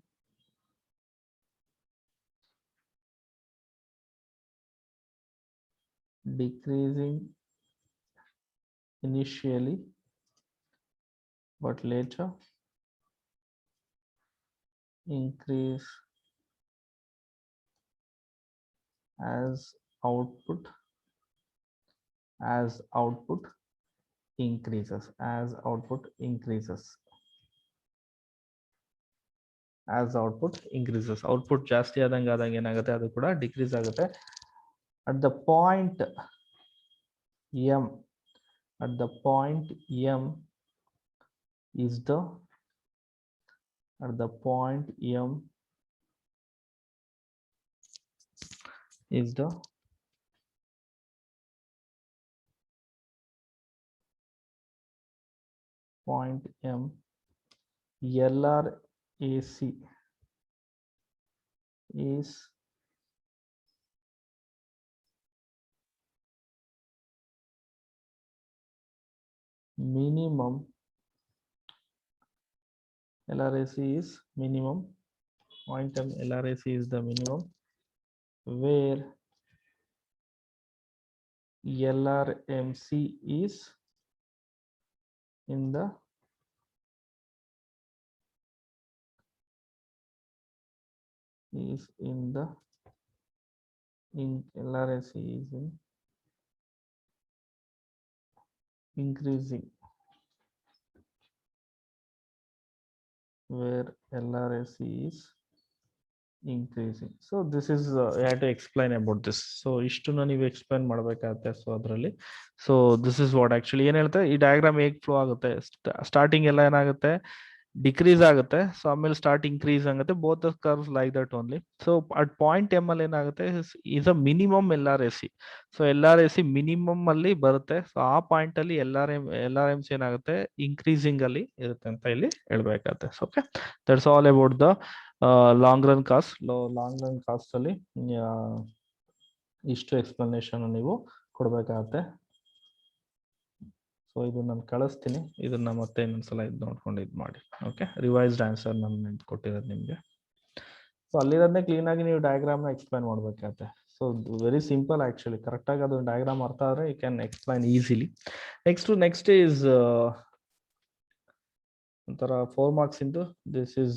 initially, but later increase as output increases. Output ಜಾಸ್ತಿ ಆದಂಗೆ ಏನಾಗುತ್ತೆ, ಅದು ಕೂಡ ಡಿಕ್ರೀಸ್ ಆಗುತ್ತೆ. at the point M is the point M, LRAC is minimum. LRAC is minimum. Point M, LRAC is the minimum, where LRMC is in the LRAC is in increasing, where LRAC is increasing. So this is I had to explain about this. So ishtuna ನೀವು ಎಕ್ಸ್ಪ್ಲೈನ್ ಮಾಡಬೇಕಾಗುತ್ತೆ. ಸೊ ಅದರಲ್ಲಿ so this is what actually ಏನ್ ಹೇಳ್ತಾರೆ, ಈ ಡಯಾಗ್ರಾಮ್ ಹೇಗೆ ಫ್ಲೋ ಆಗುತ್ತೆ, ಸ್ಟಾರ್ಟಿಂಗ್ ಎಲ್ಲ ಏನಾಗುತ್ತೆ, ಡಿಕ್ರೀಸ್ ಆಗುತ್ತೆ. ಸೊ ಆಮೇಲೆ ಸ್ಟಾರ್ಟ್ ಇನ್ಕ್ರೀಸ್ ಆಗುತ್ತೆ. Both the curves like that only. So at point M ಅಲ್ಲಿ ಏನಾಗುತ್ತೆ, is a minimum LRAC. So LRAC minimum ಅಲ್ಲಿ ಬರುತ್ತೆ. ಸೊ ಆ ಪಾಯಿಂಟ್ ಅಲ್ಲಿ LRMC ಏನಾಗುತ್ತೆ, ಇನ್ಕ್ರೀಸಿಂಗ್ ಅಲ್ಲಿ ಇರುತ್ತೆ ಅಂತ ಇಲ್ಲಿ ಹೇಳ್ಬೇಕಾಗುತ್ತೆ. Okay, that's all about the long run cost ಅಲ್ಲಿ ಇಷ್ಟು ಎಕ್ಸ್ಪ್ಲನೇಷನ್ ನೀವು ಕೊಡ್ಬೇಕಾಗತ್ತೆ. ಸೊ ಇದು ನಾನು ಕಳಿಸ್ತೀನಿ, ಇದನ್ನ ಮತ್ತೆ ಇನ್ನೊಂದ್ಸಲ ಇದು ನೋಡ್ಕೊಂಡು ಇದು ಮಾಡಿ. ಓಕೆ, ರಿವೈಸ್ಡ್ ಆನ್ಸರ್ ನಾನು ಕೊಟ್ಟಿರೋದು ನಿಮಗೆ. ಸೊ ಅಲ್ಲಿರೋದನ್ನೇ ಕ್ಲೀನ್ ಆಗಿ ನೀವು ಡಯಾಗ್ರಾಮ್ನ ಎಕ್ಸ್ಪ್ಲೈನ್ ಮಾಡ್ಬೇಕಾಗತ್ತೆ. ಸೊ ವೆರಿ ಸಿಂಪಲ್ ಆಕ್ಚುಲಿ, ಕರೆಕ್ಟಾಗಿ ಅದು ಡಯಾಗ್ರಾಮ್ ಅರ್ಥ ಆದರೆ you can explain easily. Next is ಒಂಥರ 4 marks into this is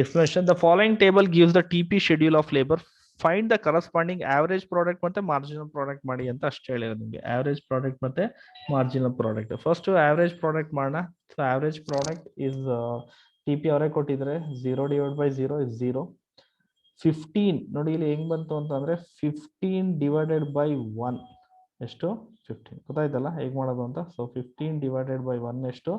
explanation. The following table gives the TP schedule of labor. Find the corresponding average product ಮತ್ತೆ marginal product ಮಾಡಿ ಅಂತ ಅಷ್ಟೇ ಹೇಳಿರೋದು ನಿಮಗೆ. average product ಮತ್ತೆ marginal product. First average product ಮಾಡೋಣ. So average product is TP ಅವರೇ ಕೊಟ್ಟಿದ್ರೆ 0/0 is 0. 15 ನೋಡಿ ಇಲ್ಲಿ ಹೆಂಗ್ ಬಂತು ಅಂತಂದ್ರೆ 15 divided by 1 ಎಷ್ಟು 15. ಗೊತ್ತಾಯ್ತಲ್ಲ ಹೇಗ್ ಮಾಡೋದು ಅಂತ. ಸೊ 15 divided by 1 ಎಷ್ಟು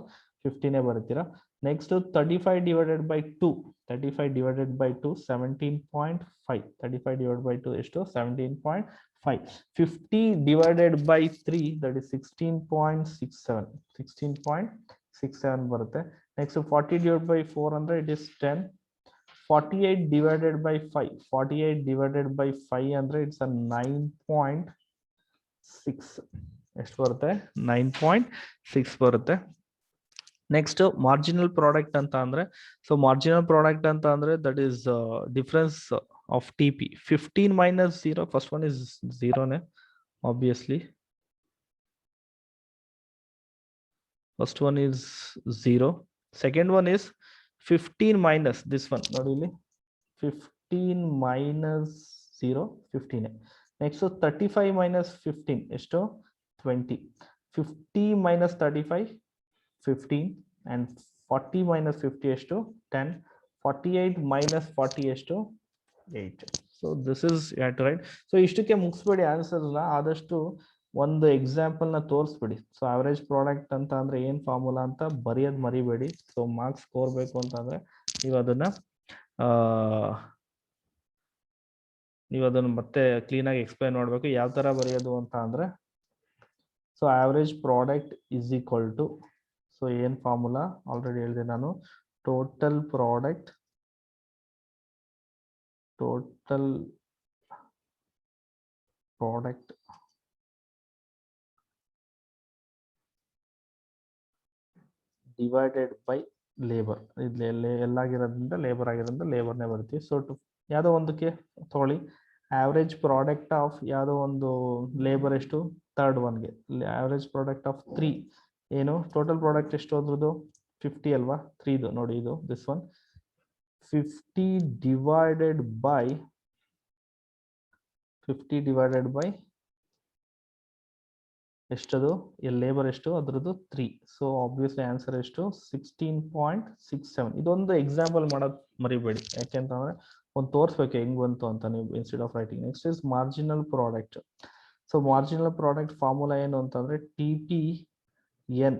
15 ಬರುತ್ತೀರಾ. Next 35 divided by 2, 35 divided by 2 17.5, 35 divided by 2 ಎಷ್ಟು 17.5. 50 divided by 3 that is 16.67, 16.67 ಬರುತ್ತೆ. Next 40 divided by 400 it is 10. 48 divided by 5, 48 divided by 500 it's a 9.6. ಎಷ್ಟು ಬರುತ್ತೆ 9.6 ಬರುತ್ತೆ. ನೆಕ್ಸ್ಟ್ ಮಾರ್ಜಿನಲ್ ಪ್ರಾಡಕ್ಟ್ ಅಂತ ಅಂದ್ರೆ, ಸೊ ಮಾರ್ಜಿನಲ್ ಪ್ರಾಡಕ್ಟ್ ಅಂತ ಅಂದ್ರೆ that is difference of TP. 15 minus 0, first one is 0ನೇ obviously. First one is 0. Second one is 15 minus this one ನೋಡಿ ಇಲ್ಲಿ 15 minus 0 15. ನೆಕ್ಸ್ಟ್ 35 minus 15 ಎಷ್ಟು 20. 50 minus 35 15 and 40 minus 50 ಎಷ್ಟು 10. 48 minus 40 ಎಷ್ಟು 8. So this is you have to write. So ಇಷ್ಟಕ್ಕೆ ಮುಗಿಸ್ಬೇಡಿ ಆನ್ಸರ್ನ, ಆದಷ್ಟು ಒಂದು ಎಕ್ಸಾಂಪಲ್ ನ ತೋರಿಸ್ಬಿಡಿ. ಸೊ ಅವರೇಜ್ ಪ್ರಾಡಕ್ಟ್ ಅಂತ ಅಂದ್ರೆ ಏನ್ ಫಾರ್ಮುಲಾ ಅಂತ ಬರೆಯೋದು ಮರಿಬೇಡಿ. ಸೊ ಮಾರ್ಕ್ಸ್ ಸ್ಕೋರ್ ಬೇಕು ಅಂತಂದ್ರೆ ನೀವು ಅದನ್ನ ಮತ್ತೆ ಕ್ಲೀನ್ ಆಗಿ ಎಕ್ಸ್ಪ್ಲೈನ್ ಮಾಡ್ಬೇಕು ಯಾವ ತರ ಬರೆಯೋದು ಅಂತ ಅಂದ್ರೆ. So average product is equal to, so ಏನ್ ಫಾರ್ಮುಲಾ ಆಲ್ರೆಡಿ ಹೇಳಿದೆ ನಾನು, total product divided by labour. ಇಲ್ಲಿ ಎಲ್ಲಾಗಿರೋದ್ರಿಂದ ಲೇಬರ್ ಆಗಿರೋದ್ರಿಂದ ಲೇಬರ್ನೇ ಬರ್ತೀವಿ. ಸೊ ಯಾವುದೋ ಒಂದಕ್ಕೆ ತಗೊಳ್ಳಿ, ಆವರೇಜ್ ಪ್ರಾಡಕ್ಟ್ ಆಫ್ ಯಾವುದೋ ಒಂದು ಲೇಬರ್ ಎಷ್ಟು ಥರ್ಡ್ ಒನ್ಗೆ, ಆವರೇಜ್ ಪ್ರಾಡಕ್ಟ್ ಆಫ್ 3 ಏನು ಟೋಟಲ್ ಪ್ರಾಡಕ್ಟ್ ಎಷ್ಟು ಅದ್ರದ್ದು 50 ಅಲ್ವಾ 3ದು ನೋಡಿ ಇದು ದಿಸ್ ಒನ್ 50 divided by ಎಷ್ಟದು ಲೇಬರ್ ಎಷ್ಟು ಅದ್ರದ್ದು 3. ಸೊ ಆಬ್ವಿಯಸ್ಲಿ ಆನ್ಸರ್ ಎಷ್ಟು 16.67. ಇದೊಂದು ಎಕ್ಸಾಂಪಲ್ ಮಾಡೋದು ಮರಿಬೇಡಿ, ಯಾಕೆಂತಂದ್ರೆ ಒಂದು ತೋರಿಸ್ಬೇಕು ಹೆಂಗ್ ಬಂತು ಅಂತ ನೀವು instead of writing. Next is marginal product. So marginal product formula ಏನು ಅಂತಂದ್ರೆ TPN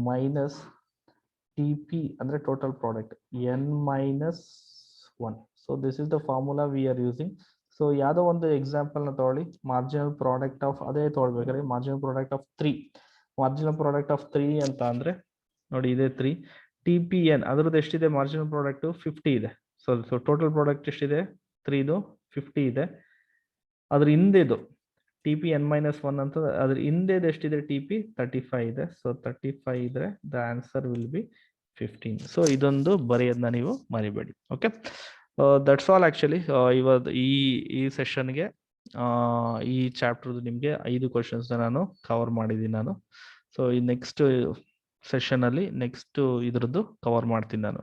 ಮೈನಸ್ TP ಅಂದ್ರೆ total product n minus 1. So this is the formula we are using. So ಯಾವುದೋ ಒಂದು ಎಕ್ಸಾಂಪಲ್ ನ ತಗೊಳ್ಳಿ, ಮಾರ್ಜಿನಲ್ ಪ್ರಾಡಕ್ಟ್ ಆಫ್ ಅದೇ ತಗೊಳ್ಬೇಕಾದ್ರೆ marginal product of 3, marginal product of 3 ಅಂತ ಅಂದ್ರೆ ನೋಡಿ ಇದೆ 3. TPN ಅದ್ರದ್ದು ಎಷ್ಟಿದೆ ಮಾರ್ಜಿನಲ್ ಪ್ರಾಡಕ್ಟ್ 50 ಇದೆ. ಸೊ ಟೋಟಲ್ ಪ್ರಾಡಕ್ಟ್ ಎಷ್ಟಿದೆ 3ದು 50 ಇದೆ. ಅದ್ರ ಹಿಂದೆದು TPN minus 1 ಅಂತ ಅದ್ರ ಹಿಂದೆದು ಎಷ್ಟಿದೆ TP 35 ಇದೆ. ಸೊ 35 ಇದ್ರೆ the answer will be 15. So ಇದೊಂದು ಬರೆಯೋದನ್ನ ನೀವು ಮರಿಬೇಡಿ. Okay, that's all actually. ಇವತ್ತು ಈ ಸೆಷನ್ಗೆ ಈ ಚಾಪ್ಟರ್ ನಿಮಗೆ 5 ಕ್ವಶನ್ಸ್ ನಾನು ಕವರ್ ಮಾಡಿದ್ದೀನಿ ನಾನು. ಸೊ ಈ ನೆಕ್ಸ್ಟ್ ಸೆಷನ್ ಅಲ್ಲಿ ನೆಕ್ಸ್ಟ್ ಇದ್ರದ್ದು ಕವರ್ ಮಾಡ್ತೀನಿ ನಾನು.